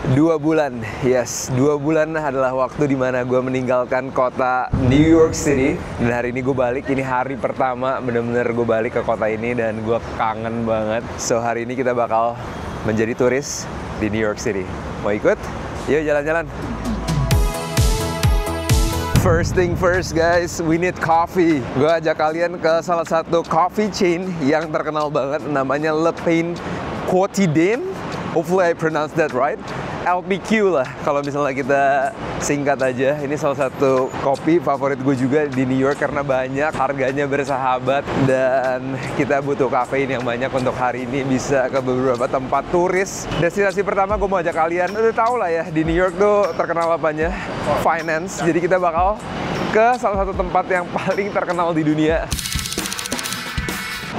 2 bulan, yes, 2 bulan adalah waktu dimana gue meninggalkan kota New York City. Dan hari ini gue balik, ini hari pertama bener-bener gue balik ke kota ini dan gue kangen banget. So hari ini kita bakal menjadi turis di New York City. Mau ikut? Yuk jalan-jalan. First thing first guys, we need coffee. Gue ajak kalian ke salah satu coffee chain yang terkenal banget, namanya Le Pain Quotidien. Hopefully I pronounce that right. LPQ lah kalau misalnya kita singkat aja. Ini salah satu kopi favorit gue juga di New York karena banyak, harganya bersahabat, dan kita butuh kafein yang banyak untuk hari ini bisa ke beberapa tempat turis. Destinasi pertama gue mau ajak kalian, udah tau lah ya di New York tuh terkenal apanya? Finance. Jadi kita bakal ke salah satu tempat yang paling terkenal di dunia,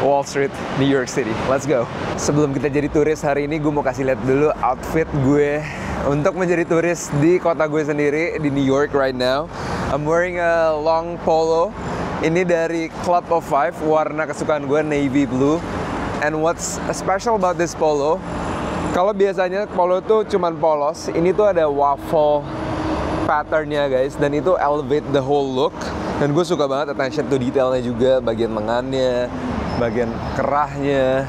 Wall Street, New York City. Let's go. Sebelum kita jadi turis hari ini, gue mau kasih lihat dulu outfit gue untuk menjadi turis di kota gue sendiri di New York right now. I'm wearing a long polo. Ini dari Club of Five, warna kesukaan gue navy blue. And what's special about this polo? Kalau biasanya polo tuh cuman polos, ini tuh ada waffle patternnya guys, dan itu elevate the whole look. Dan gue suka banget attention to detailnya juga, bagian lengannya, bagian kerahnya,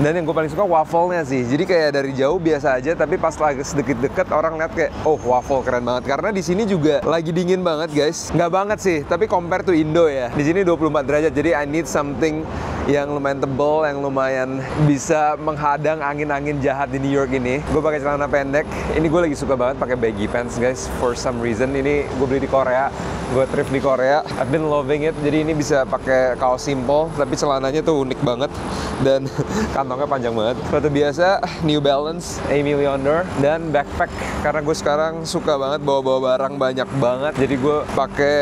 dan yang gue paling suka waffle-nya sih. Jadi kayak dari jauh biasa aja, tapi pas lagi sedikit deket orang lihat kayak, oh waffle keren banget. Karena di sini juga lagi dingin banget guys. Nggak banget sih, tapi compare to Indo ya. Di sini 24 derajat, jadi I need something yang lumayan tebel, yang lumayan bisa menghadang angin-angin jahat di New York ini. Gue pakai celana pendek. Ini gue lagi suka banget pakai baggy pants guys. For some reason ini gue beli di Korea. Gue thrift di Korea. I've been loving it. Jadi ini bisa pakai kaos simple, tapi celananya tuh unik banget dan kantongnya panjang banget. Sepatu biasa, New Balance, Aimee Leondar, dan backpack. Karena gue sekarang suka banget bawa-bawa barang banyak banget. Jadi gue pakai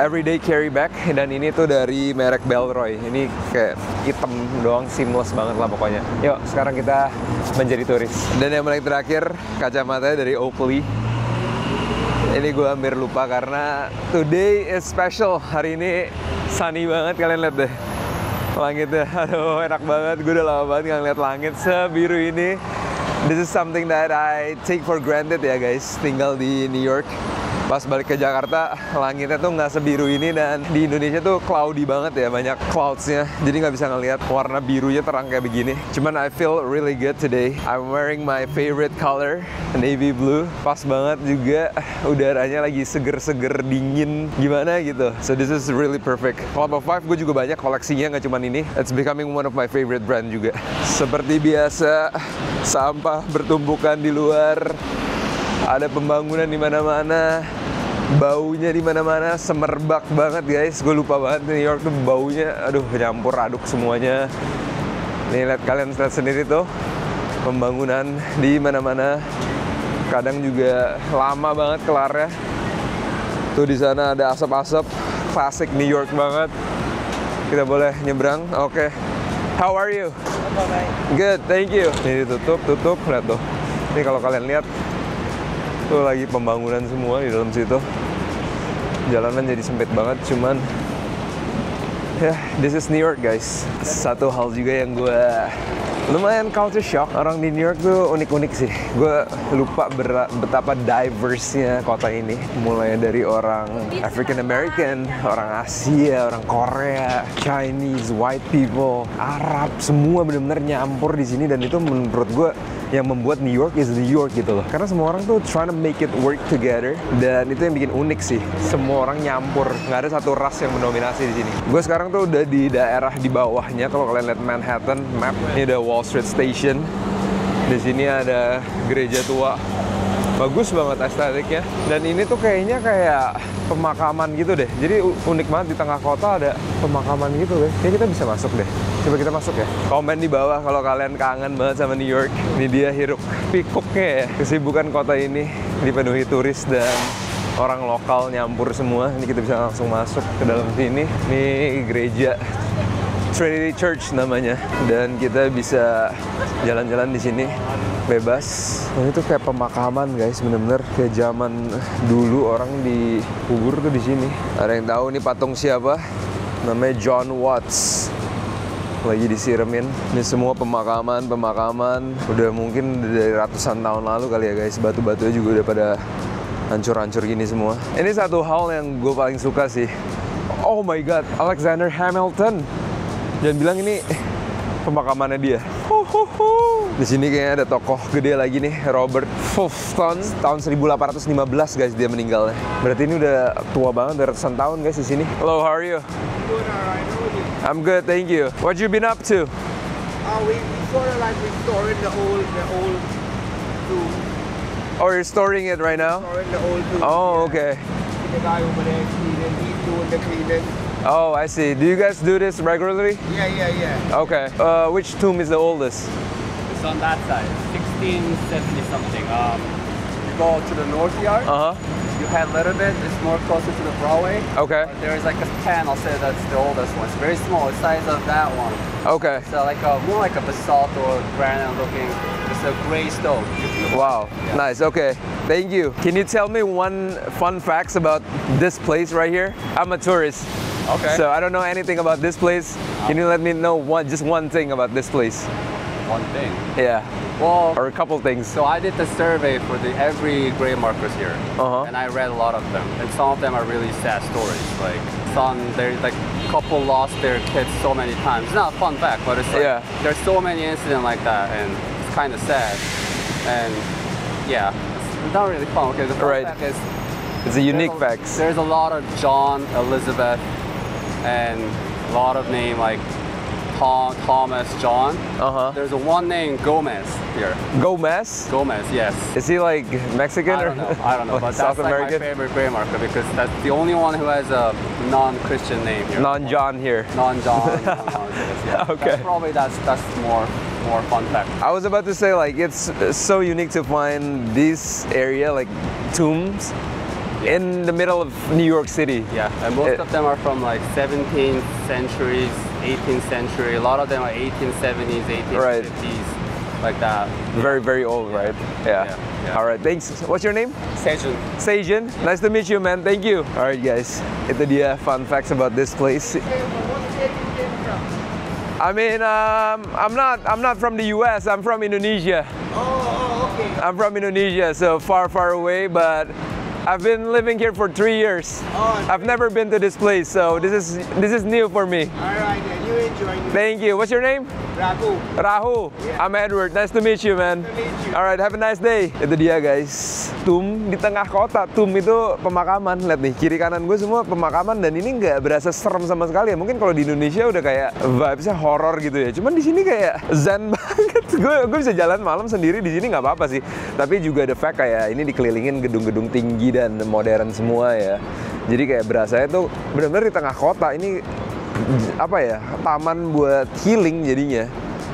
everyday carry bag, dan ini tuh dari merek Bellroy. Ini kayak hitam doang, seamless banget lah pokoknya. Yuk, sekarang kita menjadi turis. Dan yang paling terakhir, kacamatanya dari Oakley. Ini gue hampir lupa karena today is special. Hari ini sunny banget, kalian lihat deh langitnya. Aduh enak banget, gue udah lama banget nggak ngeliat langit sebiru ini. This is something that I take for granted ya guys, tinggal di New York. Pas balik ke Jakarta, langitnya tuh nggak sebiru ini, dan di Indonesia tuh cloudy banget ya, banyak cloudsnya. Jadi nggak bisa ngeliat warna birunya terang kayak begini. Cuman I feel really good today. I'm wearing my favorite color, navy blue. Pas banget juga, udaranya lagi seger-seger dingin gimana gitu. So this is really perfect. Club of Five gue juga banyak koleksinya, nggak cuman ini. It's becoming one of my favorite brand juga. Seperti biasa, sampah bertumpukan di luar. Ada pembangunan di mana-mana, baunya di mana-mana, semerbak banget guys. Gue lupa banget New York tuh baunya, aduh nyampur aduk semuanya. Nih lihat, kalian lihat sendiri tuh, pembangunan di mana-mana. Kadang juga lama banget kelarnya. Tuh di sana ada asap-asap, klasik New York banget. Kita boleh nyebrang, oke. How are you? Good, thank you. Ini tutup, lihat tuh. Ini kalau kalian lihat, tuh lagi pembangunan semua di dalam situ. Jalanan jadi sempit banget, cuman ya, this is New York guys. Satu hal juga yang gue lumayan culture shock, orang di New York tuh unik-unik sih. Gue lupa betapa diverse-nya kota ini. Mulai dari orang African American, orang Asia, orang Korea, Chinese, white people, Arab, semua benar-benar nyampur di sini. Dan itu menurut gue yang membuat New York is New York gitu loh. Karena semua orang tuh trying to make it work together, dan itu yang bikin unik sih. Semua orang nyampur, nggak ada satu ras yang mendominasi di sini. Gue sekarang tuh udah di daerah di bawahnya. Kalau kalian lihat Manhattan map, ini ada Wall Street Station. Di sini ada gereja tua. Bagus banget estetiknya. Dan ini tuh kayaknya kayak pemakaman gitu deh. Jadi unik banget, di tengah kota ada pemakaman gitu deh. Kayaknya kita bisa masuk deh. Coba kita masuk ya. Komen di bawah kalau kalian kangen banget sama New York. Ini dia hiruk pikuknya ya. Kesibukan kota ini dipenuhi turis dan orang lokal nyampur semua. Ini kita bisa langsung masuk ke dalam sini. Ini gereja Trinity Church namanya, dan kita bisa jalan-jalan di sini bebas. Ini tuh kayak pemakaman guys, bener-bener kayak zaman dulu orang dikubur tuh di sini. Ada yang tahu nih patung siapa? Namanya John Watts. lagi disiremin. Ini semua pemakaman. Udah mungkin dari ratusan tahun lalu kali ya guys. Batu-batunya juga udah pada hancur-hancur gini semua. Ini satu hal yang gue paling suka sih. Oh my god, Alexander Hamilton. Jangan bilang ini pemakamannya dia. Di sini kayaknya ada tokoh gede lagi nih, Robert Fulton. Tahun 1815 guys dia meninggalnya. Berarti ini udah tua banget, udah ratusan tahun guys di sini. Hello, how are you? Good, alright. How are you? I'm good, thank you. What you been up to? We sort of like restoring the old tomb. Oh, you're storing it right now? Restoring the old tomb. Oh, yeah. okay. The guy over there cleaning, he's doing the cleaning. Oh, I see. Do you guys do this regularly? Yeah. Okay. Which tomb is the oldest? It's on that side, 1670 something. You go to the north yard, you head a little bit, it's more closer to the Broadway. Okay. There's like a pen, I'll say that's the oldest one. It's very small, the size of that one. Okay. So like more like a basalt or granite looking, it's a gray stone. Wow. Yeah. Nice. Okay. Thank you. Can you tell me one fun facts about this place right here? I'm a tourist. Okay. So I don't know anything about this place. Can you let me know just one thing about this place? One thing. Yeah. Well, Or a couple things. so I did the survey for every grave markers here, and I read a lot of them. And some of them are really sad stories. Like there's like couple lost their kids so many times. It's not a fun fact, but it's like there's so many incidents like that, and it's kind of sad. And yeah, it's not really fun. Okay, the fun fact is it's a unique fact. There's a lot of John, Elizabeth, and a lot of name like Thomas, John. There's a one named Gomez here. Gomez? Gomez, yes. Is he like Mexican or I don't know, but South that's like American? my favorite grave marker because that's the only one who has a non-Christian name here. Non-John here. Non-John. Yeah. Okay. That's more fun fact. I was about to say like it's so unique to find this area like tombs in the middle of New York City. Yeah, and most of them are from like 17th centuries, 18th century. A lot of them are 1870s, 1850s, like that. Very, very old, right? Yeah. All right, thanks. What's your name? Sejun. Sejun. Nice to meet you, man. Thank you. All right, guys. Itu dia fun facts about this place. I mean, I'm not from the U.S. I'm from Indonesia. Oh, okay. I'm from Indonesia, so far away, but I've been living here for 3 years. I've never been to this place, so this is new for me. Alright, then you enjoy it. Thank you. What's your name? Ragu. Rahu. Yeah. I'm Edward. Nice to meet you, man. Nice to meet you. Alright, have a nice day. Itu dia, guys. Tomb di tengah kota. Tomb itu pemakaman. Lihat nih, kiri kanan gue semua pemakaman dan ini nggak berasa serem sama sekali ya. Mungkin kalau di Indonesia udah kayak vibes-nya horror gitu ya. Cuman di sini kayak zen banget. Gue bisa jalan malam sendiri di sini nggak apa-apa sih. Tapi juga ada fact kayak ini dikelilingin gedung-gedung tinggi dan modern semua ya. Jadi kayak berasanya tuh benar-benar di tengah kota. Ini apa ya, taman buat healing jadinya.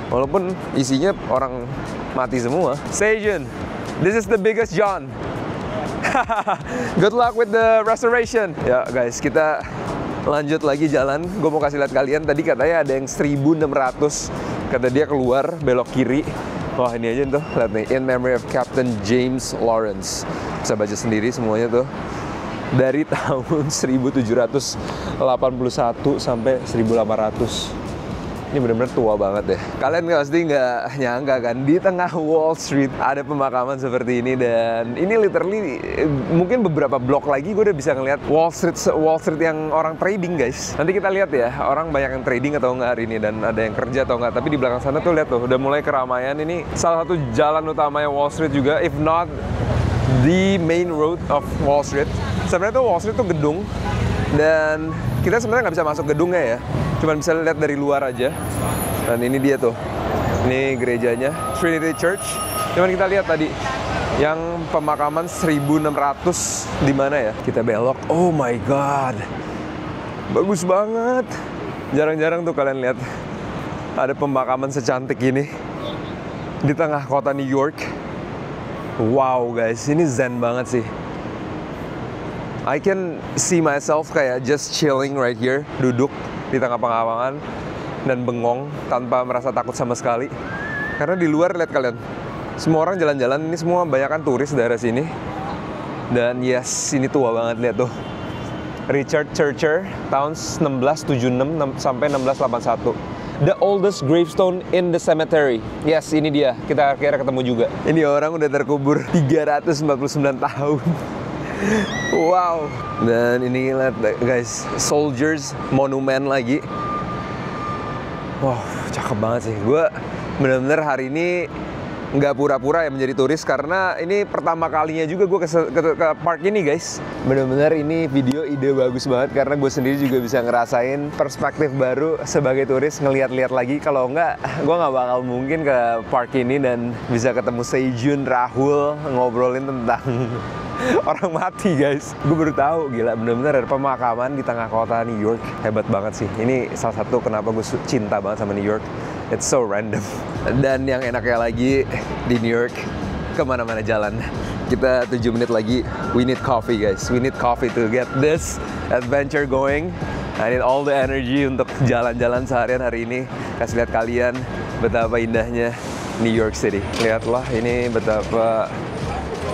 Walaupun isinya orang mati semua. Sejun, this is the biggest John. Good luck with the restoration. Ya guys, kita lanjut lagi jalan. Gue mau kasih lihat kalian, tadi katanya ada yang 1600. Kata dia keluar, belok kiri. Wah ini aja tuh, lihat nih. In memory of Captain James Lawrence. Bisa baca sendiri semuanya tuh. Dari tahun 1781 sampai 1800. Ini benar-benar tua banget ya. Kalian pasti nggak nyangka kan, di tengah Wall Street ada pemakaman seperti ini. Dan ini literally mungkin beberapa blok lagi gue udah bisa ngeliat Wall Street yang orang trading, guys. Nanti kita lihat ya, orang banyak yang trading atau nggak hari ini, dan ada yang kerja atau nggak. Tapi di belakang sana tuh lihat tuh, udah mulai keramaian. Ini salah satu jalan utamanya Wall Street juga, if not the main road of Wall Street. Sebenarnya tuh Wall Street tuh gedung, dan kita sebenarnya nggak bisa masuk gedungnya ya, cuman bisa lihat dari luar aja. Dan ini dia tuh, ini gerejanya Trinity Church. Cuman kita lihat tadi yang pemakaman 1600 di mana ya? Kita belok. Oh my god, bagus banget. Jarang-jarang tuh kalian lihat ada pemakaman secantik ini di tengah kota New York. Wow guys, ini zen banget sih. I can see myself kayak just chilling right here, duduk di tengah pemakaman dan bengong tanpa merasa takut sama sekali. Karena di luar lihat kalian, semua orang jalan-jalan, ini semua banyak kan turis daerah sini. Dan yes, ini tua banget, lihat tuh. Richard Churcher tahun 1676 sampai 1681. The oldest gravestone in the cemetery. Yes, ini dia. Kita akhirnya ketemu juga. Ini orang udah terkubur 349 tahun. Wow. Dan ini lihat guys, Soldiers Monument lagi. Wow, cakep banget sih. Gue bener-bener hari ini nggak pura-pura ya menjadi turis, karena ini pertama kalinya juga gue ke park ini guys. Bener-bener ini video ide bagus banget, karena gue sendiri juga bisa ngerasain perspektif baru sebagai turis, ngeliat-liat lagi. Kalau nggak, gue nggak bakal mungkin ke park ini dan bisa ketemu Sejun, Rahul, ngobrolin tentang orang mati guys. Gue baru tahu, gila, bener-bener ada pemakaman di tengah kota New York. Hebat banget sih. Ini salah satu kenapa gue cinta banget sama New York. It's so random. Dan yang enaknya lagi di New York, kemana-mana jalan. Kita 7 menit lagi, we need coffee guys. We need coffee to get this adventure going. I need all the energy untuk jalan-jalan seharian hari ini. Kasih lihat kalian betapa indahnya New York City. Lihatlah ini betapa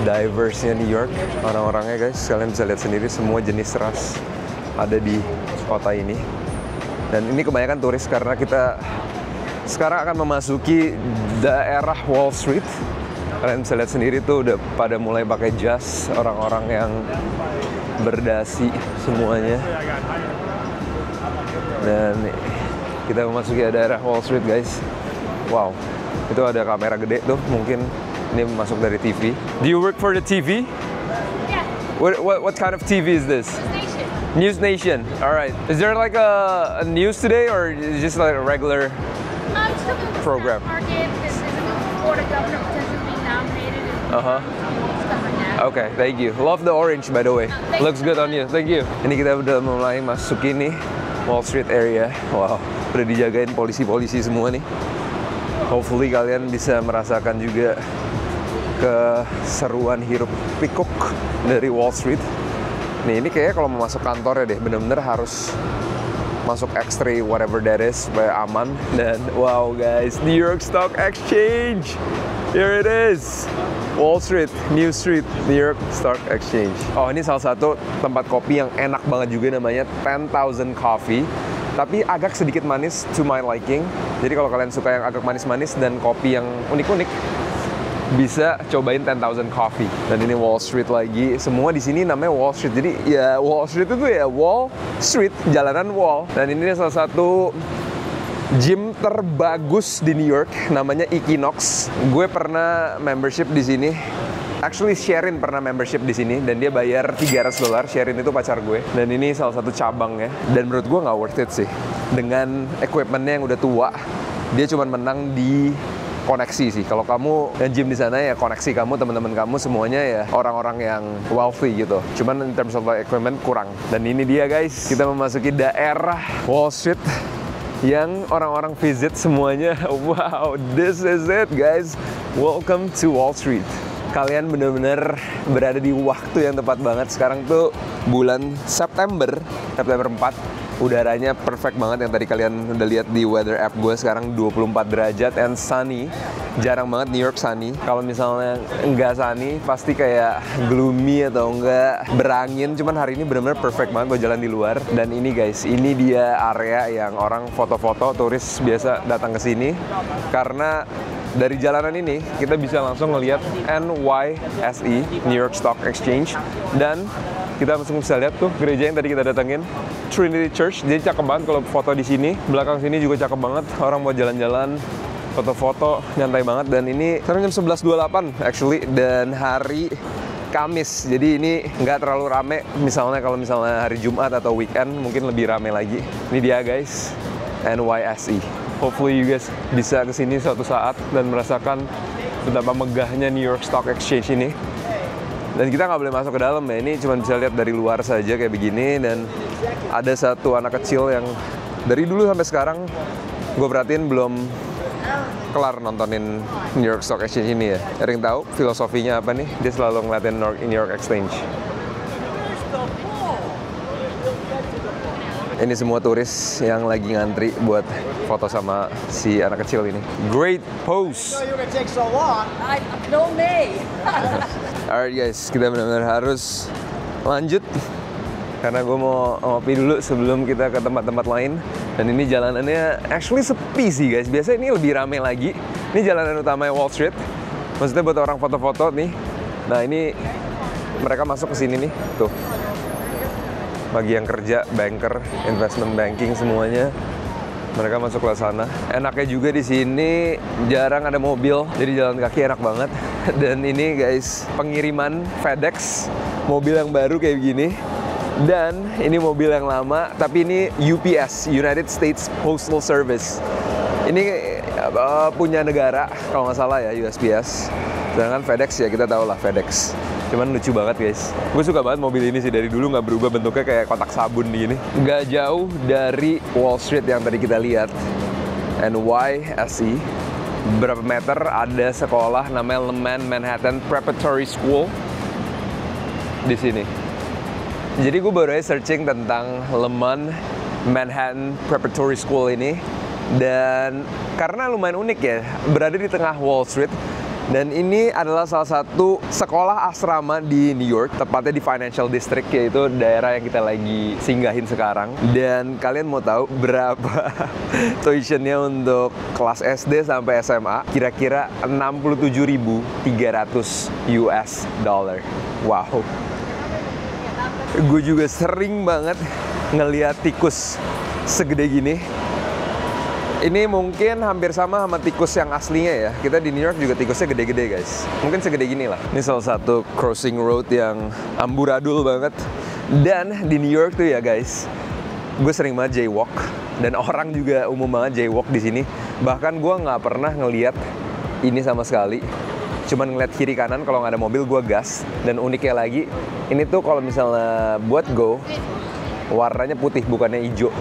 diverse-nya New York. Orang-orangnya guys, kalian bisa lihat sendiri, semua jenis ras ada di kota ini. Dan ini kebanyakan turis karena kita sekarang akan memasuki daerah Wall Street. Kalian bisa lihat sendiri tuh udah pada mulai pakai jas, orang-orang yang berdasi semuanya. Dan kita memasuki daerah Wall Street guys. Wow, itu ada kamera gede tuh, mungkin ini masuk dari TV. Do you work for the TV? Yeah. What kind of TV is this? Nation. News Nation. All right. Is there like a news today, or is it just like a regular program? Market. This is a Florida governor potentially being nominated. Uh-huh. Stuff like that. Okay, thank you. Love the orange by the way. Thank Looks you. good on you. Thank you. Ini kita udah mulai masuk ini Wall Street area. Wow, udah dijagain polisi-polisi semua nih. Hopefully kalian bisa merasakan juga keseruan hirup pikuk dari Wall Street. Nih, ini kayaknya kalau mau masuk kantor ya deh, bener-bener harus masuk X-ray whatever that is supaya aman. Dan wow guys, New York Stock Exchange, here it is, Wall Street, New Street, New York Stock Exchange. Oh, ini salah satu tempat kopi yang enak banget juga, namanya 10,000 Coffee, tapi agak sedikit manis to my liking. Jadi kalau kalian suka yang agak manis-manis dan kopi yang unik-unik, bisa cobain 10,000 Coffee. Dan ini Wall Street lagi. Semua di sini namanya Wall Street. Jadi ya Wall Street itu ya Wall Street, jalanan Wall. Dan ini salah satu gym terbagus di New York, namanya Equinox. Gue pernah membership di sini. Actually Sherin pernah membership di sini dan dia bayar $300. Sherin itu pacar gue. Dan ini salah satu cabangnya. Dan menurut gue nggak worth it sih. Dengan equipmentnya yang udah tua, dia cuma menang di koneksi sih. Kalau kamu gym di sana ya koneksi kamu, teman-teman kamu semuanya ya orang-orang yang wealthy gitu. Cuman in terms of equipment kurang. Dan ini dia guys, kita memasuki daerah Wall Street yang orang-orang visit semuanya. Wow, this is it guys. Welcome to Wall Street. Kalian bener-bener berada di waktu yang tepat banget. Sekarang tuh bulan September 4. Udaranya perfect banget, yang tadi kalian udah lihat di weather app gue. Sekarang 24 derajat and sunny. Jarang banget New York sunny. Kalau misalnya enggak sunny, pasti kayak gloomy atau enggak berangin. Cuman hari ini bener-bener perfect banget buat jalan di luar. Dan ini guys, ini dia area yang orang foto-foto, turis biasa datang ke sini. Karena dari jalanan ini kita bisa langsung ngelihat NYSE, New York Stock Exchange. Dan kita langsung bisa lihat tuh gereja yang tadi kita datengin, Trinity Church. Jadi cakep banget kalau foto di sini. Belakang sini juga cakep banget. Orang mau jalan-jalan, foto-foto, nyantai banget. Dan ini sekarang jam 11.28 actually, dan hari Kamis. Jadi ini nggak terlalu rame. Misalnya kalau misalnya hari Jumat atau weekend mungkin lebih rame lagi. Ini dia guys, NYSE. Hopefully you guys bisa kesini suatu saat dan merasakan betapa megahnya New York Stock Exchange ini. Dan kita nggak boleh masuk ke dalam ya, ini cuma bisa lihat dari luar saja kayak begini. Dan ada satu anak kecil yang dari dulu sampai sekarang gue perhatiin belum kelar nontonin New York Stock Exchange ini ya. Ada yang tahu filosofinya apa nih? Dia selalu ngeliatin New York Exchange. Ini semua turis yang lagi ngantri buat foto sama si anak kecil ini. Great pose. No me. Alright guys, kita benar-benar harus lanjut karena gue mau ngopi dulu sebelum kita ke tempat-tempat lain. Dan ini jalanannya actually sepi sih guys. Biasanya ini lebih rame lagi. Ini jalanan utama Wall Street. Maksudnya buat orang foto-foto nih. Nah ini mereka masuk ke sini nih, tuh. Bagi yang kerja, banker, investment banking semuanya, mereka masuk ke sana. Enaknya juga di sini jarang ada mobil, jadi jalan kaki enak banget. Dan ini guys, pengiriman FedEx, mobil yang baru kayak gini. Dan ini mobil yang lama, tapi ini UPS, United States Postal Service. Ini punya negara, kalau nggak salah ya, USPS. Sedangkan FedEx ya kita tahu lah FedEx. Cuman lucu banget guys. Gue suka banget mobil ini sih, dari dulu nggak berubah bentuknya kayak kotak sabun gini. Nggak jauh dari Wall Street yang tadi kita lihat, NYSE. Berapa meter ada sekolah namanya Lehman Manhattan Preparatory School di sini. Jadi gue baru aja searching tentang Lehman Manhattan Preparatory School ini. Dan karena lumayan unik ya, berada di tengah Wall Street. Dan ini adalah salah satu sekolah asrama di New York, tepatnya di Financial District, yaitu daerah yang kita lagi singgahin sekarang. Dan kalian mau tahu berapa tuitionnya untuk kelas SD sampai SMA? Kira-kira 67.300 US dollar. Wow. Gue juga sering banget ngeliat tikus segede gini. Ini mungkin hampir sama tikus yang aslinya ya. Kita di New York juga tikusnya gede-gede guys. Mungkin segede gini lah. Ini salah satu crossing road yang amburadul banget. Dan di New York tuh ya guys, gue sering banget jaywalk. Dan orang juga umum banget jaywalk di sini. Bahkan gue nggak pernah ngeliat ini sama sekali. Cuman ngeliat kiri kanan, kalau nggak ada mobil gue gas. Dan uniknya lagi, ini tuh kalau misalnya buat go, warnanya putih bukannya hijau.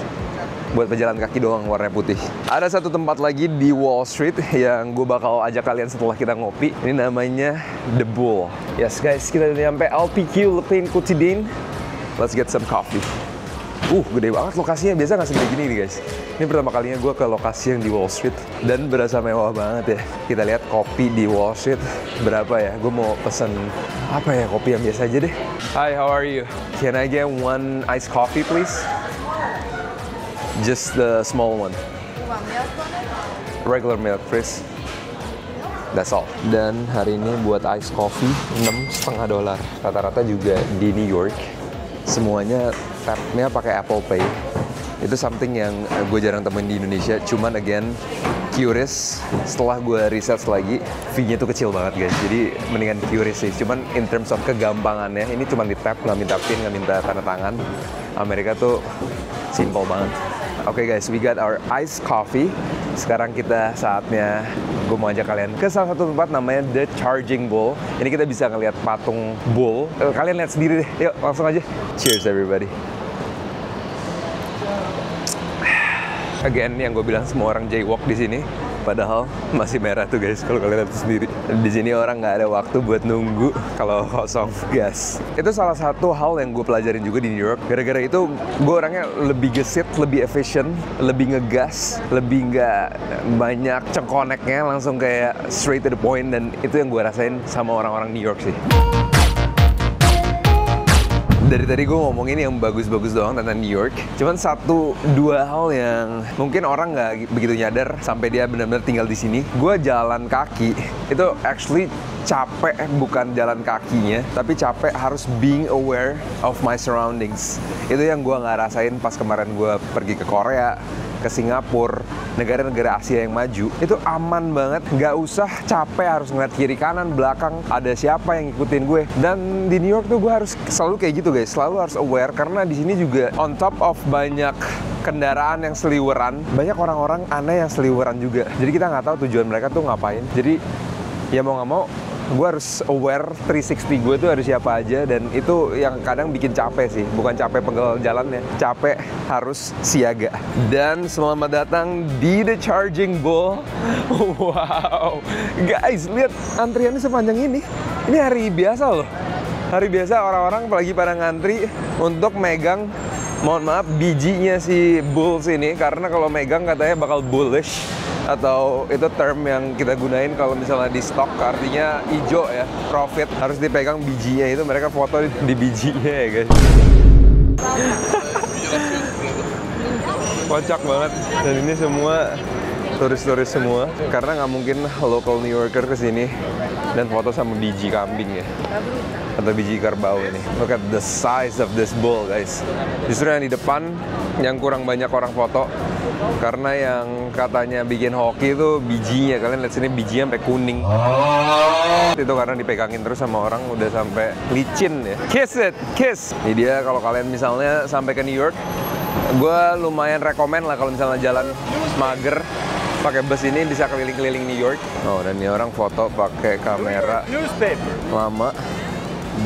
Buat pejalan kaki doang warnanya putih. Ada satu tempat lagi di Wall Street yang gue bakal ajak kalian setelah kita ngopi. Ini namanya The Bull. Yes guys, kita udah nyampe LPQ, Le Pain Quotidien. Let's get some coffee. Gede banget lokasinya, biasa nggak segede gini nih guys. Ini pertama kalinya gue ke lokasi yang di Wall Street. Dan berasa mewah banget ya. Kita lihat kopi di Wall Street berapa ya. Gue mau pesen apa ya, kopi yang biasa aja deh. Hi, how are you? Can I get one iced coffee please? Just the small one. You want milk on it? Regular milk, please. That's all. Dan hari ini buat ice coffee $6,5. Rata-rata juga di New York semuanya tap-nya pakai Apple Pay. Itu something yang gue jarang temuin di Indonesia. Cuman again, curious, setelah gue research lagi, fee-nya tuh kecil banget guys. Jadi mendingan curious sih. Cuman in terms of kegampangannya, ini cuma di tap, nggak minta PIN, nggak minta tanda tangan. Amerika tuh simple banget. Oke guys, we got our iced coffee. Sekarang kita saatnya gue mau ajak kalian ke salah satu tempat namanya The Charging Bull. Ini kita bisa ngeliat patung bull. Kalian lihat sendiri deh. Yuk, langsung aja. Cheers everybody. Again, yang gue bilang semua orang jaywalk di sini. Padahal masih merah tuh guys, kalau kalian lihat sendiri. Di sini orang nggak ada waktu buat nunggu kalau kosong gas. Itu salah satu hal yang gue pelajarin juga di New York. Gara-gara itu gue orangnya lebih gesit, lebih efisien, lebih ngegas, lebih nggak banyak cengkoneknya, langsung kayak straight to the point. Dan itu yang gue rasain sama orang-orang New York sih. Dari tadi gue ngomongin yang bagus-bagus doang tentang New York. Cuman 1-2 hal yang mungkin orang nggak begitu nyadar sampai dia benar-benar tinggal di sini. Gue jalan kaki itu actually capek, bukan jalan kakinya, tapi capek harus being aware of my surroundings. Itu yang gue nggak rasain pas kemarin gue pergi ke Korea, ke Singapura, negara-negara Asia yang maju. Itu aman banget, nggak usah capek harus ngeliat kiri kanan belakang ada siapa yang ngikutin gue. Dan di New York tuh gue harus selalu kayak gitu guys, selalu harus aware karena di sini juga on top of banyak kendaraan yang seliweran, banyak orang-orang aneh yang seliweran juga. Jadi kita nggak tahu tujuan mereka tuh ngapain. Jadi ya mau nggak mau gue harus aware 360 gue tuh harus siapa aja. Dan itu yang kadang bikin capek sih. Bukan capek pegel jalannya, capek harus siaga. Dan selamat datang di The Charging Bull. Wow, guys, lihat antriannya sepanjang ini. Ini hari biasa loh. Hari biasa orang-orang apalagi pada ngantri untuk megang, mohon maaf, bijinya si bulls ini. Karena kalau megang katanya bakal bullish. Atau itu term yang kita gunain kalau misalnya di stok, artinya hijau ya, profit, harus dipegang bijinya. Itu mereka foto di bijinya ya guys. Kocak banget. Dan ini semua turis-turis semua, karena nggak mungkin local New Yorker kesini dan foto sama biji kambing ya, atau biji kerbau ini. Look at the size of this bull, guys. Justru yang di depan yang kurang banyak orang foto, karena yang katanya bikin hoki itu bijinya. Kalian lihat sini bijinya sampai kuning. Itu karena dipegangin terus sama orang udah sampai licin ya. Kiss it, kiss. Ini dia kalau kalian misalnya sampai ke New York, gue lumayan rekomen lah kalau misalnya jalan mager, pakai bus ini bisa keliling-keliling New York. Oh, dan ini orang foto pakai kamera lama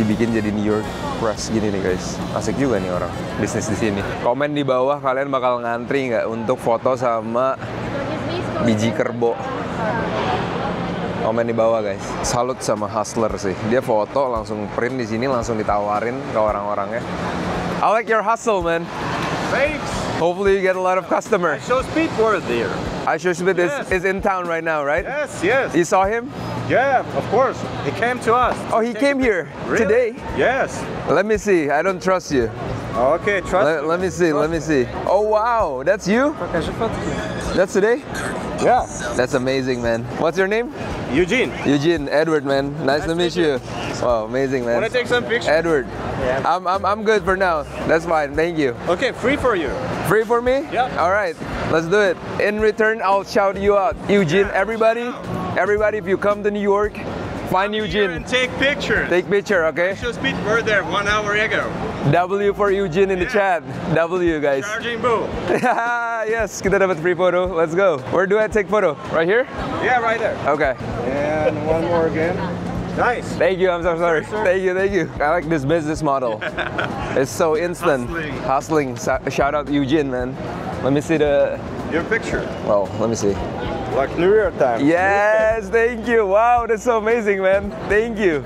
dibikin jadi New York Press gini nih, guys. Asik juga nih orang bisnis di sini. Komen di bawah kalian bakal ngantri nggak untuk foto sama biji kerbau. Komen di bawah, guys. Salut sama hustler sih. Dia foto langsung print di sini, langsung ditawarin ke orang-orangnya. I like your hustle, man. Thanks. Hopefully you get a lot of customers. Show Speed were there. Aisha Smith is in town right now, right? Yes. You saw him? Yeah, of course. He came to us. Oh, he came here today? Yes. Let me see. I don't trust you. Okay, trust. Let me see. Let me see. Oh, wow. That's you? That's today? Yeah. That's amazing, man. What's your name? Eugene. Eugene, Edward, man. Nice to meet you. Wow, amazing, man. Want to take some pictures? Edward. I'm good for now. That's fine. Thank you. Okay, free for you. Free for me? Yeah. All right. Let's do it. In return, I'll shout you out. Eugene, everybody, if you come to New York, find Here Eugene. and take pictures. Take picture, okay? Show Speed were there 1 hour ago. W for Eugene in the chat. W, guys. Charging bull. Yes, kita dapat free photo. Let's go. Where do I take photo? Right here? Yeah, right there. Okay. And one more again. Nice. Thank you. I'm so sorry. Sure. Thank you. I like this business model. It's so instant. Hustling. Shout out Eugene, man. Let me see the. Your picture. Oh, let me see. Like New Year time. Yes, thank you. Wow, that's so amazing, man. Thank you,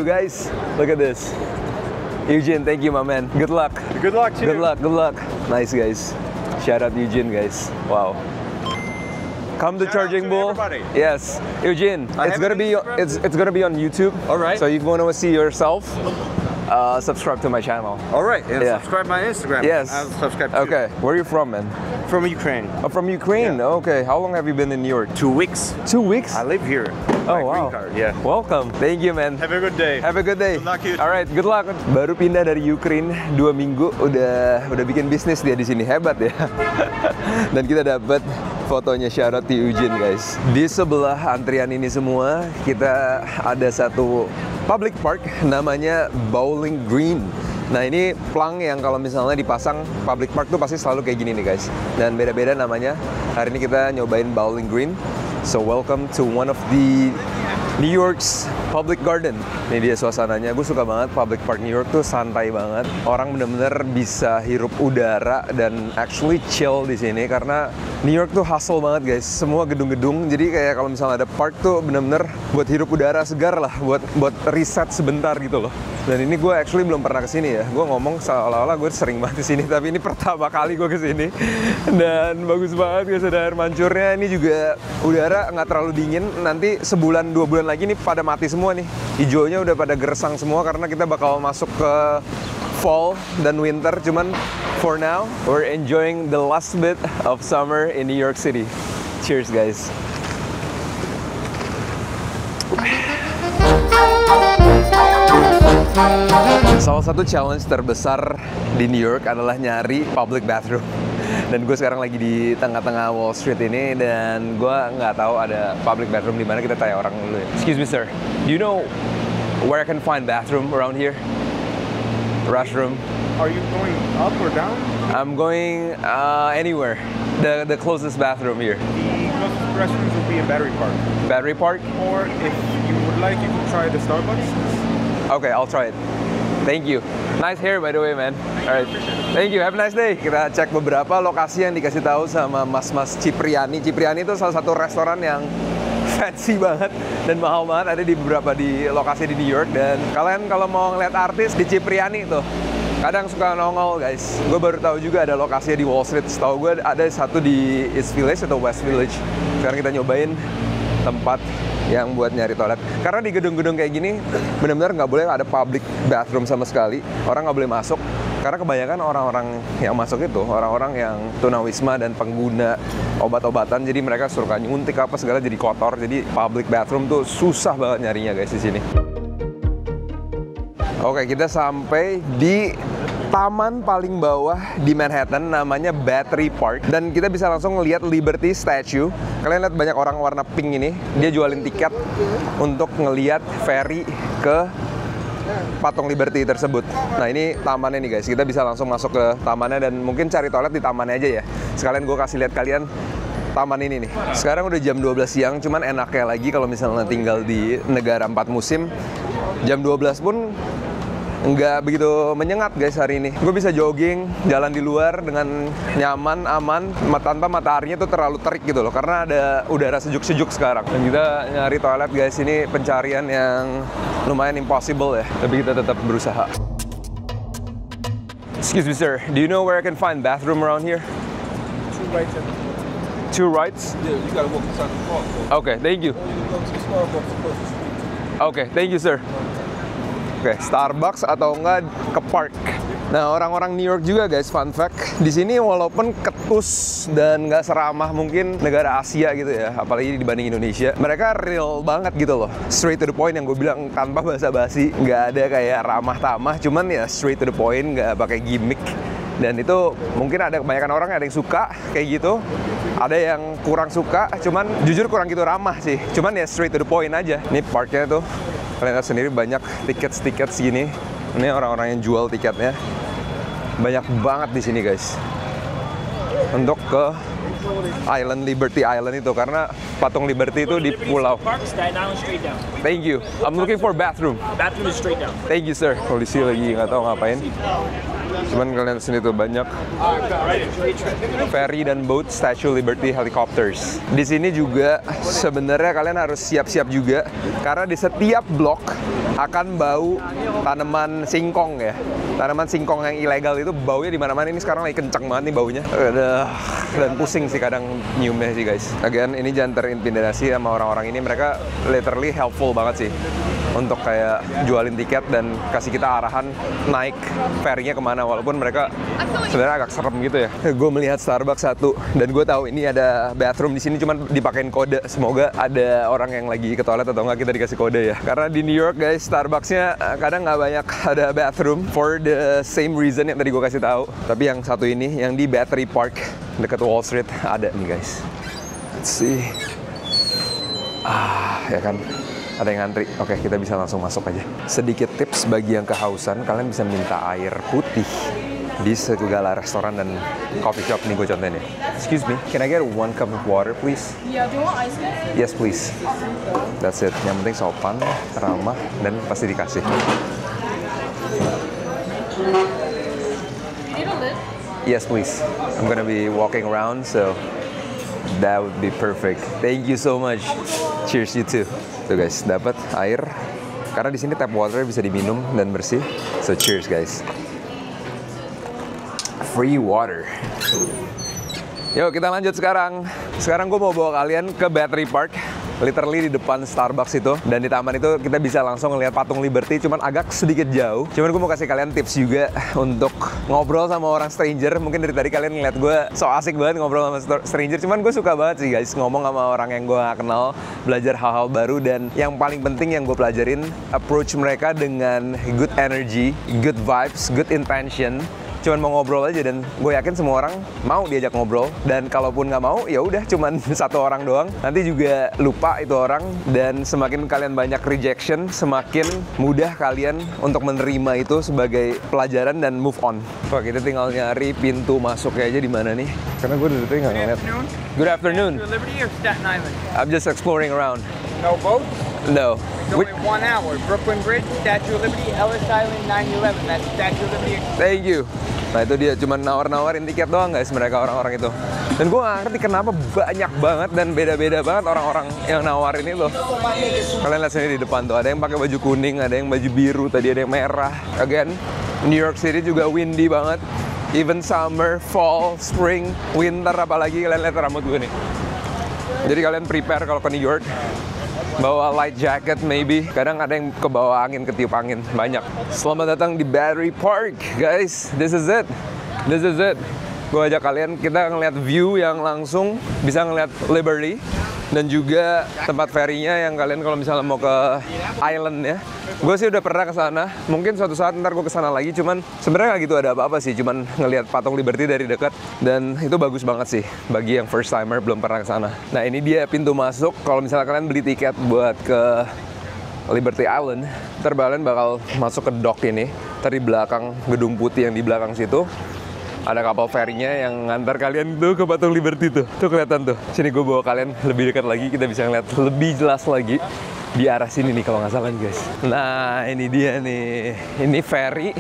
guys. Look at this. Eugene, thank you, my man. Good luck. Good luck to you. Good luck. Nice, guys. Shout out Eugene, guys. Wow. Come to Shout out Charging to Bull. everybody. Yes, Eugene. I It's have gonna an be Instagram. it's gonna be on YouTube. All right. So if you wanna see yourself, subscribe to my channel. All right. And Yeah. subscribe my Instagram. Yes. I'll subscribe to Okay. Where are you from, man? you. From Ukraine. Oh, from Ukraine. Yeah. Okay. How long have you been in New York? 2 weeks. 2 weeks. I live here. Oh, My wow. green card. Yeah. Welcome. Thank you, man. Have a good day. Have a good day. Good luck, you. Alright, good luck. Baru pindah dari Ukraine 2 minggu udah bikin bisnis dia di sini, hebat ya. Dan kita dapat fotonya, shout out to Eugene, guys. Di sebelah antrian ini semua kita ada satu public park namanya Bowling Green. Nah, ini plang yang kalau misalnya dipasang public park tuh pasti selalu kayak gini nih, guys. Dan beda-beda namanya. Hari ini kita nyobain Bowling Green. So welcome to one of the New York's public garden. Ini dia suasananya. Gue suka banget public park New York tuh, santai banget. Orang bener-bener bisa hirup udara dan actually chill di sini karena New York tuh hustle banget, guys. Semua gedung-gedung. Jadi kayak kalau misalnya ada park tuh bener-bener buat hirup udara segar lah, buat reset sebentar gitu loh. Dan ini gue actually belum pernah kesini ya. Gue ngomong seolah-olah gue sering banget kesini, tapi ini pertama kali gue kesini. Dan bagus banget, guys. Ada air mancurnya. Ini juga udara nggak terlalu dingin. Nanti sebulan 2 bulan lagi nih pada mati semua nih. Hijaunya udah pada gersang semua karena kita bakal masuk ke fall dan winter. Cuman for now, we're enjoying the last bit of summer in New York City. Cheers, guys. Salah satu challenge terbesar di New York adalah nyari public bathroom. Dan gue sekarang lagi di tengah-tengah Wall Street ini dan gue nggak tahu ada public bathroom di mana. Kita tanya orang dulu ya. Excuse me, sir. Do you know where I can find bathroom around here? Restroom. Are you going up or down? I'm going anywhere. The closest bathroom here. The closest restrooms will be in Battery Park. Battery Park? Or if you would like, you can try the Starbucks. Okay, I'll try it. Thank you. Nice hair, by the way, man. Alright. Thank you. Have a nice day. Kita cek beberapa lokasi yang dikasih tahu sama Mas Cipriani. Cipriani itu salah satu restoran yang fancy banget dan mahal banget. Ada di beberapa lokasi di New York. Dan kalian kalau mau ngeliat artis di Cipriani tuh, kadang suka nongol, guys. Gue baru tahu juga ada lokasinya di Wall Street. Setahu gue ada satu di East Village atau West Village. Sekarang kita nyobain tempat yang buat nyari toilet. Karena di gedung-gedung kayak gini benar-benar nggak boleh ada public bathroom sama sekali. Orang nggak boleh masuk. Karena kebanyakan orang-orang yang masuk itu orang-orang yang tunawisma dan pengguna obat-obatan, jadi mereka suka nyuntik apa segala jadi kotor. Jadi public bathroom tuh susah banget nyarinya guys di sini. Oke, kita sampai di taman paling bawah di Manhattan, namanya Battery Park, dan kita bisa langsung ngelihat Liberty Statue. Kalian lihat banyak orang warna pink ini, dia jualin tiket untuk ngelihat ferry ke patung Liberty tersebut. Nah, ini tamannya nih guys, kita bisa langsung masuk ke tamannya dan mungkin cari toilet di tamannya aja ya. Sekalian gue kasih lihat kalian taman ini nih. Sekarang udah jam 12 siang, cuman enaknya lagi kalau misalnya tinggal di negara 4 musim, jam 12 pun nggak begitu menyengat guys hari ini. Gue bisa jogging, jalan di luar dengan nyaman, aman, tanpa mataharinya tuh terlalu terik gitu loh, karena ada udara sejuk-sejuk sekarang. Dan kita nyari toilet guys, ini pencarian yang lumayan impossible ya, tapi kita tetap berusaha. Excuse me sir, do you know where I can find bathroom around here? 2 rights and 2 rights? yeah, you gotta walk inside the park. Okay, thank you. You go to the Starbucks across the street. Oke, thank you sir. Oke, Starbucks atau enggak ke park. Nah, orang-orang New York juga guys, fun fact, di sini walaupun ketus dan nggak seramah mungkin negara Asia gitu ya, apalagi dibanding Indonesia, mereka real banget gitu loh, straight to the point yang gue bilang, tanpa basa-basi, nggak ada kayak ramah-tamah, cuman ya straight to the point, nggak pakai gimmick. Dan itu mungkin ada kebanyakan orang ada yang suka kayak gitu, ada yang kurang suka, cuman jujur kurang gitu ramah sih, cuman ya straight to the point aja. Ini parknya tuh, kalian lihat sendiri banyak tiket segini. Ini orang-orang yang jual tiketnya banyak banget di sini guys. Untuk ke Island, Liberty Island itu, karena patung Liberty itu di pulau. Thank you. I'm looking for bathroom. Bathroom is straight down. Thank you sir. Polisi lagi nggak tahu ngapain. Cuman kalian sini tuh banyak ferry dan boat, Statue Liberty helicopters. Di sini juga sebenarnya kalian harus siap-siap juga, karena di setiap blok akan bau tanaman singkong ya. Tanaman singkong yang ilegal itu baunya di mana-mana. Ini sekarang lagi kenceng banget nih baunya. Dan pusing sih kadang nyiumnya sih guys. Again, ini jangan terintimidasi sama orang-orang ini. Mereka literally helpful banget sih untuk kayak jualin tiket dan kasih kita arahan naik ferry-nya kemana, walaupun mereka sebenarnya agak serem gitu ya. Gue melihat Starbucks satu dan gue tahu ini ada bathroom di sini, cuman dipakein kode. Semoga ada orang yang lagi ke toilet atau nggak kita dikasih kode ya. Karena di New York guys, Starbucks-nya kadang nggak banyak ada bathroom for the same reason yang tadi gue kasih tahu. Tapi yang satu ini yang di Battery Park dekat Wall Street ada nih guys. Let's see. Ya kan. Ada yang ngantri. Oke, kita bisa langsung masuk aja. Sedikit tips bagi yang kehausan, kalian bisa minta air putih di segala restoran dan coffee shop. Nih gue contohin ya. Excuse me, can I get 1 cup of water please? Yeah, do you want ice cream? Yes please. That's it. Yang penting sopan, ramah, dan pasti dikasih. Need a lid? Yes please. I'm gonna be walking around, so that would be perfect. Thank you so much. Cheers you too. Tuh guys, dapat air. Karena di sini tap water bisa diminum dan bersih. So cheers guys. Free water. Yuk kita lanjut sekarang. Sekarang gue mau bawa kalian ke Battery Park. Literally di depan Starbucks itu. Dan di taman itu kita bisa langsung ngeliat patung Liberty, cuman agak sedikit jauh. Cuman gue mau kasih kalian tips juga untuk ngobrol sama orang stranger. Mungkin dari tadi kalian ngeliat gue so asik banget ngobrol sama stranger. Cuman gue suka banget sih guys ngomong sama orang yang gue gak kenal, belajar hal-hal baru. Dan yang paling penting yang gue pelajarin, approach mereka dengan good energy, good vibes, good intention. Cuman mau ngobrol aja, dan gue yakin semua orang mau diajak ngobrol. Dan kalaupun nggak mau, ya udah cuman satu orang doang. Nanti juga lupa itu orang. Dan semakin kalian banyak rejection, semakin mudah kalian untuk menerima itu sebagai pelajaran dan move on. Wah, kita tinggal nyari pintu masuknya aja di mana nih? Karena gue dari tadi nggak ngeliat. Good afternoon. Liberty or Staten Island? I'm just exploring around. No boats? No. It's only 1 hour. Brooklyn Bridge, Statue of Liberty, Ellis Island, 9/11. That's Statue of Liberty. Thank you. Nah itu dia, cuma nawar-nawarin tiket doang guys mereka orang-orang itu. Dan gue gak ngerti kenapa banyak banget dan beda-beda banget orang-orang yang nawarin itu. Kalian lihat sini di depan tuh, ada yang pakai baju kuning, ada yang baju biru, tadi ada yang merah. Again, New York City juga windy banget. Even summer, fall, spring, winter apalagi. Kalian lihat rambut gue nih. Jadi kalian prepare kalau ke New York. Bawa light jacket maybe. Kadang ada yang kebawa angin, ketiup angin. Banyak. Selamat datang di Battery Park, guys. This is it. This is it. Gue ajak kalian kita ngeliat view yang langsung bisa ngeliat Liberty dan juga tempat ferinya yang kalian kalau misalnya mau ke island ya. Gue sih udah pernah ke sana. Mungkin suatu saat ntar gue kesana lagi. Cuman sebenarnya nggak gitu ada apa-apa sih. Cuman ngeliat patung Liberty dari dekat dan itu bagus banget sih bagi yang first timer belum pernah ke sana. Nah ini dia pintu masuk. Kalau misalnya kalian beli tiket buat ke Liberty Island, ntar kalian bakal masuk ke dock ini. Ntar di belakang gedung putih yang di belakang situ ada kapal ferinya yang ngantar kalian tuh ke patung Liberty tuh. Tuh kelihatan tuh. Sini gue bawa kalian lebih dekat lagi, kita bisa ngeliat lebih jelas lagi di arah sini nih kalau nggak salah nih guys. Nah ini dia nih. Ini ferry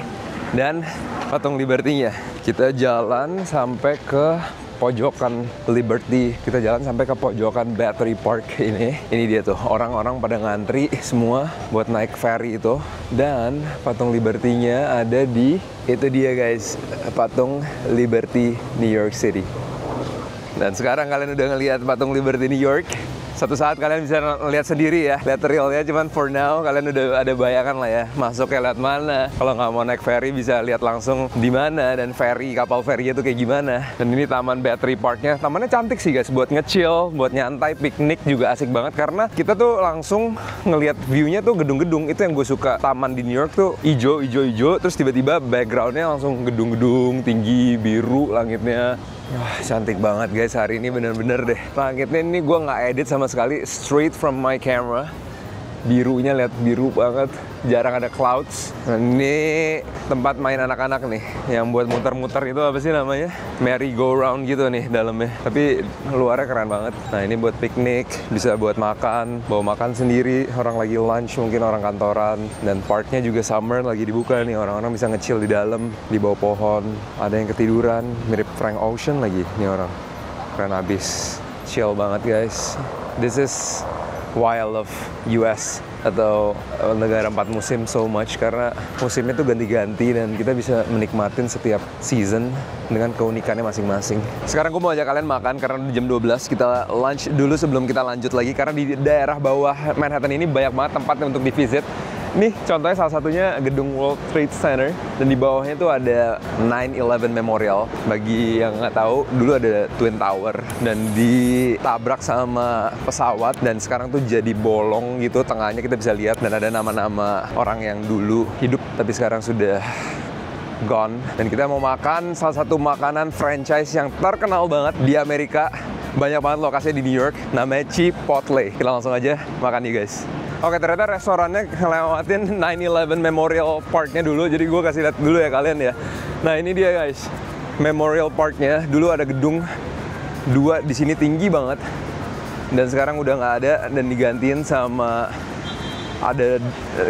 dan patung Liberty-nya. Kita jalan sampai ke pojokan Liberty. Kita jalan sampai ke pojokan Battery Park ini. Ini dia tuh, orang-orang pada ngantri semua buat naik ferry itu. Dan patung Liberty-nya ada di, itu dia guys, patung Liberty New York City. Dan sekarang kalian udah ngelihat patung Liberty New York. Suatu saat kalian bisa lihat sendiri ya, lihat realnya. Cuman for now kalian udah ada bayangan lah ya, masuknya lihat mana. Kalau nggak mau naik ferry bisa lihat langsung di mana dan ferry, kapal ferry itu kayak gimana. Dan ini taman Battery Parknya, tamannya cantik sih guys, buat nge-chill, buat nyantai, piknik juga asik banget karena kita tuh langsung ngelihat view-nya tuh gedung-gedung. Itu yang gue suka, taman di New York tuh hijau, terus tiba-tiba background-nya langsung gedung-gedung tinggi, biru langitnya. Wah, cantik banget guys, hari ini bener-bener deh. Langitnya ini gue nggak edit sama sekali, straight from my camera. Birunya lihat biru banget, jarang ada clouds. Nah, ini tempat main anak-anak nih, yang buat muter-muter itu apa sih namanya? Merry go round gitu nih dalamnya. Tapi luarnya keren banget. Nah ini buat piknik, bisa buat makan, bawa makan sendiri. Orang lagi lunch, mungkin orang kantoran. Dan parknya juga summer lagi dibuka nih, orang-orang bisa nge-chill di dalam, di bawah pohon. Ada yang ketiduran, mirip Frank Ocean lagi nih orang. Keren abis, chill banget guys. This is why I love US atau negara 4 musim so much, karena musimnya tuh ganti-ganti dan kita bisa menikmatin setiap season dengan keunikannya masing-masing. Sekarang gue mau ajak kalian makan karena di jam 12 kita lunch dulu sebelum kita lanjut lagi, karena di daerah bawah Manhattan ini banyak banget tempatnya untuk di-visit. Nih contohnya salah satunya gedung World Trade Center dan di bawahnya tuh ada 9/11 Memorial. Bagi yang nggak tahu, dulu ada Twin Tower dan ditabrak sama pesawat dan sekarang tuh jadi bolong gitu, tengahnya kita bisa lihat dan ada nama-nama orang yang dulu hidup tapi sekarang sudah gone. Dan kita mau makan salah satu makanan franchise yang terkenal banget di Amerika. Banyak banget lokasinya di New York, namanya Chipotle. Kita langsung aja makan nih guys. Oke, ternyata restorannya ngelewatin 9/11 Memorial Parknya dulu, jadi gue kasih lihat dulu ya kalian ya. Nah ini dia guys, Memorial Parknya. Dulu ada gedung 2 di sini tinggi banget, dan sekarang udah nggak ada dan digantiin sama ada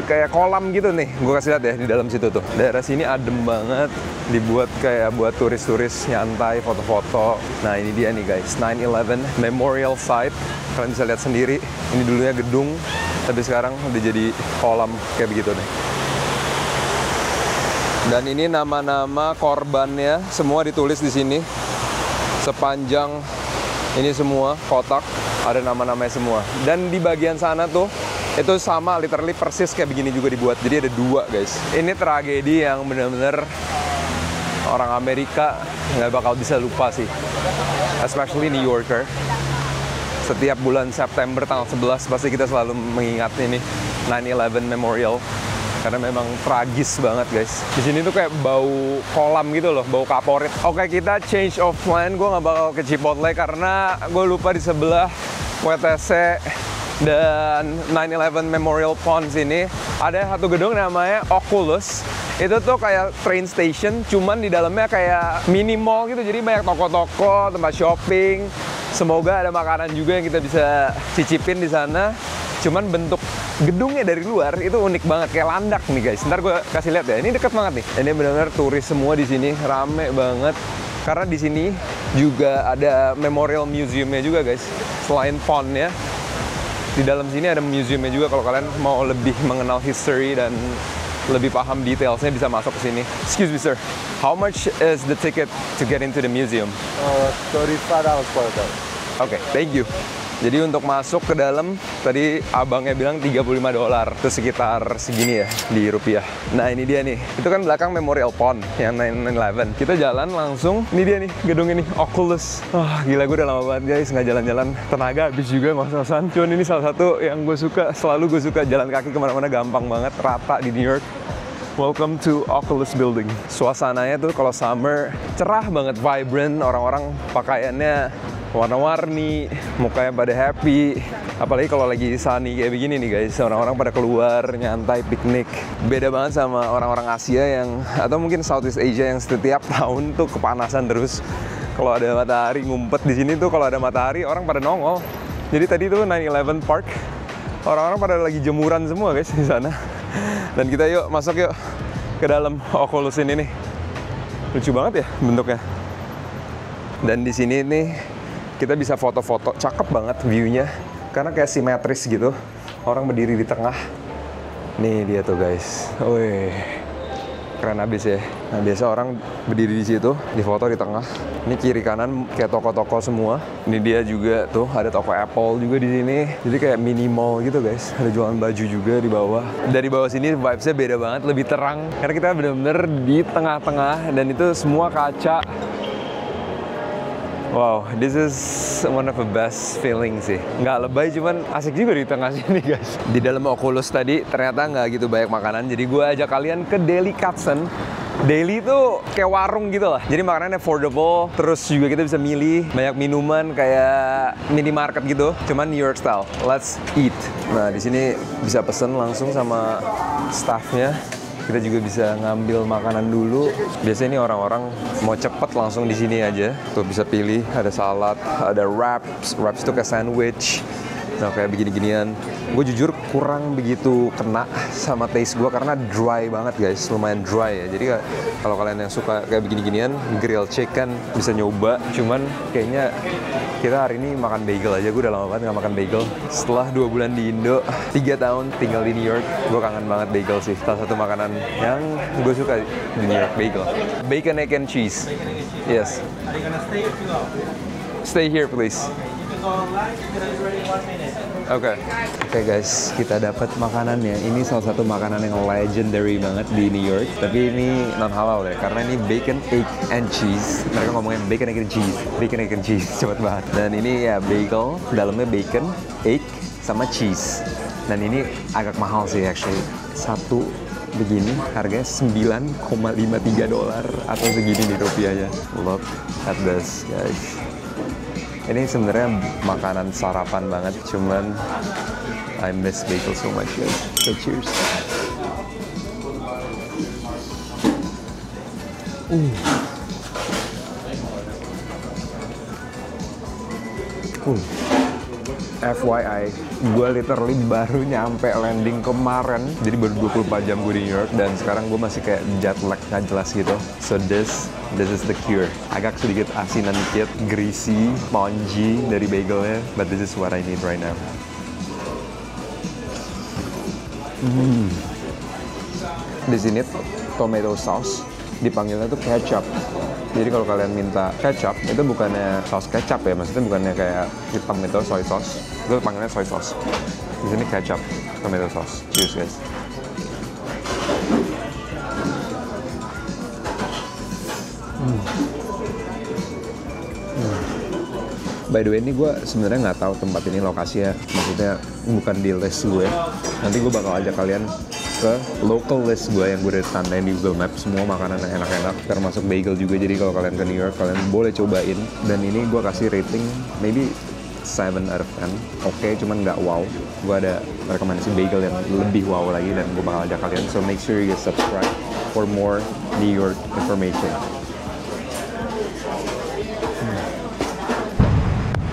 kayak kolam gitu nih. Gue kasih lihat ya di dalam situ tuh. Daerah sini adem banget, dibuat kayak buat turis-turis nyantai, foto-foto. Nah ini dia nih guys, 9/11 Memorial Site. Kalian bisa lihat sendiri. Ini dulunya gedung, tapi sekarang udah jadi kolam kayak begitu nih. Dan ini nama-nama korbannya semua ditulis di sini. Sepanjang ini semua kotak ada nama-namanya semua. Dan di bagian sana tuh itu sama, literally persis kayak begini juga dibuat. Jadi ada 2 guys. Ini tragedi yang benar-benar orang Amerika nggak bakal bisa lupa sih, especially New Yorker. Setiap bulan September tanggal 11 pasti kita selalu mengingat ini 9/11 Memorial karena memang tragis banget guys. Di sini tuh kayak bau kolam gitu loh, bau kaporit. Oke, kita change of plan. Gue nggak bakal ke Chipotle karena gue lupa di sebelah WTC dan 9/11 Memorial Ponds ini ada satu gedung namanya Oculus. Itu tuh kayak train station, cuman di dalamnya kayak mini mall gitu. Jadi banyak toko-toko, tempat shopping. Semoga ada makanan juga yang kita bisa cicipin di sana. Cuman bentuk gedungnya dari luar itu unik banget, kayak landak nih guys. Ntar gue kasih lihat ya. Ini deket banget nih. Ini benar-benar turis semua di sini, rame banget. Karena di sini juga ada Memorial Museum-nya juga guys. Selain pond-nya, di dalam sini ada museumnya juga. Kalau kalian mau lebih mengenal history dan lebih paham detailsnya bisa masuk ke sini. Excuse me sir, how much is the ticket to get into the museum? $35 per day. Okay, thank you. Jadi untuk masuk ke dalam, tadi abangnya bilang $35. Itu sekitar segini ya di rupiah. Nah ini dia nih, itu kan belakang Memorial Pond yang 9/11. Kita jalan langsung, ini dia nih gedung ini, Oculus. Wah gila, gue udah lama banget guys nggak jalan-jalan. Tenaga habis juga ngos-ngosan. Cuman ini salah satu yang gue suka, selalu gue suka jalan kaki kemana-mana gampang banget, rata di New York. Welcome to Oculus Building. Suasananya tuh kalau summer cerah banget, vibrant, orang-orang pakaiannya warna-warni, mukanya pada happy. Apalagi kalau lagi sunny kayak begini nih guys, orang-orang pada keluar, nyantai, piknik. Beda banget sama orang-orang Asia yang, atau mungkin Southeast Asia yang setiap tahun tuh kepanasan terus. Kalau ada matahari ngumpet di sini tuh, kalau ada matahari orang pada nongol. Jadi tadi tuh 9/11 Park, orang-orang pada lagi jemuran semua guys di sana. Dan kita yuk masuk yuk ke dalam Oculus ini nih. Lucu banget ya bentuknya. Dan di sini nih kita bisa foto-foto, cakep banget view-nya. Karena kayak simetris gitu. Orang berdiri di tengah. Nih dia tuh guys. Wih, keren abis ya. Nah biasa orang berdiri di situ, di foto di tengah. Ini kiri kanan kayak toko-toko semua. Ini dia juga tuh, ada toko Apple juga di sini. Jadi kayak mini mall gitu guys. Ada jualan baju juga di bawah. Dari bawah sini vibes-nya beda banget, lebih terang. Karena kita bener-bener di tengah-tengah dan itu semua kaca. Wow, this is one of the best feeling sih. Nggak lebay, cuman asik juga di tengah sini guys. Di dalam Oculus tadi ternyata nggak gitu banyak makanan. Jadi gue ajak kalian ke Delicatessen. Deli itu kayak warung gitu lah. Jadi makanannya affordable, terus juga kita bisa milih banyak minuman kayak minimarket gitu. Cuman New York style. Let's eat. Nah di sini bisa pesen langsung sama staffnya. Kita juga bisa ngambil makanan dulu. Biasanya ini orang-orang mau cepet langsung di sini aja. Tuh bisa pilih, ada salad, ada wraps. Wraps itu kayak sandwich. Nah kayak begini-ginian. Gue jujur kurang begitu kena sama taste gue karena dry banget guys, lumayan dry ya. Jadi kalau kalian yang suka kayak begini-ginian, grilled chicken bisa nyoba. Cuman kayaknya kita hari ini makan bagel aja. Gue udah lama banget gak makan bagel. Setelah 2 bulan di Indo, 3 tahun tinggal di New York, gue kangen banget bagel sih. Salah satu makanan yang gue suka di New York, bagel. Bacon, egg, and cheese. Yes. Stay here please. Oke guys, kita dapat makanannya. Ini salah satu makanan yang legendary banget di New York. Tapi ini non halal deh, karena ini bacon, egg, and cheese. Mereka ngomongin bacon, egg, and cheese. Bacon, egg, and cheese, cepet banget. Dan ini ya bagel, dalamnya bacon, egg, sama cheese. Dan ini agak mahal sih actually. Satu begini harganya $9,53 atau segini di rupiahnya. Look at this guys. Ini sebenarnya makanan sarapan banget, cuman I miss bagel so much guys. So cheers. FYI, gue literally baru nyampe landing kemarin, jadi baru 24 jam gue di New York dan sekarang gue masih kayak jet lag nggak jelas gitu. So this is the cure. Agak sedikit asinan dikit, greasy, spongy dari bagelnya, but this is what I need right now. Di sini tomato sauce, dipanggilnya tuh ketchup. Jadi kalau kalian minta kecap, itu bukannya saus kecap ya, maksudnya bukannya kayak hitam itu soy sauce. Itu panggilnya soy sauce. Di sini kecap, tomato sauce. Cheers guys. By the way, ini gue sebenarnya nggak tahu tempat ini lokasinya, maksudnya bukan di list gue. Nanti gue bakal ajak kalian ke local list gue yang gue udah tandain di Google Maps, semua makanan yang enak-enak, termasuk bagel juga. Jadi kalau kalian ke New York, kalian boleh cobain. Dan ini gue kasih rating maybe 7 out of 10. Oke, cuman nggak wow. Gue ada rekomendasi bagel yang lebih wow lagi dan gue bakal ajak kalian. So make sure you guys subscribe for more New York information.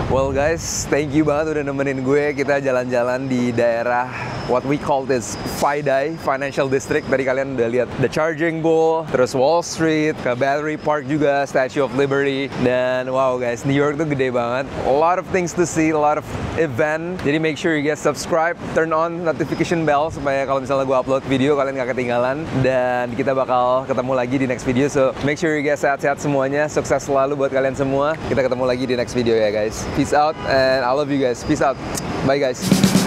Well guys, thank you banget udah nemenin gue. Kita jalan-jalan di daerah what we call this FIDI, Financial District. Tadi kalian udah lihat the Charging Bull, terus Wall Street, ke Battery Park juga, Statue of Liberty. Dan wow guys, New York tuh gede banget. A lot of things to see, a lot of event. Jadi make sure you guys subscribe, turn on notification bell supaya kalau misalnya gue upload video kalian gak ketinggalan. Dan kita bakal ketemu lagi di next video. So make sure you guys sehat-sehat semuanya, sukses selalu buat kalian semua. Kita ketemu lagi di next video ya guys. Peace out and I love you guys. Peace out. Bye guys.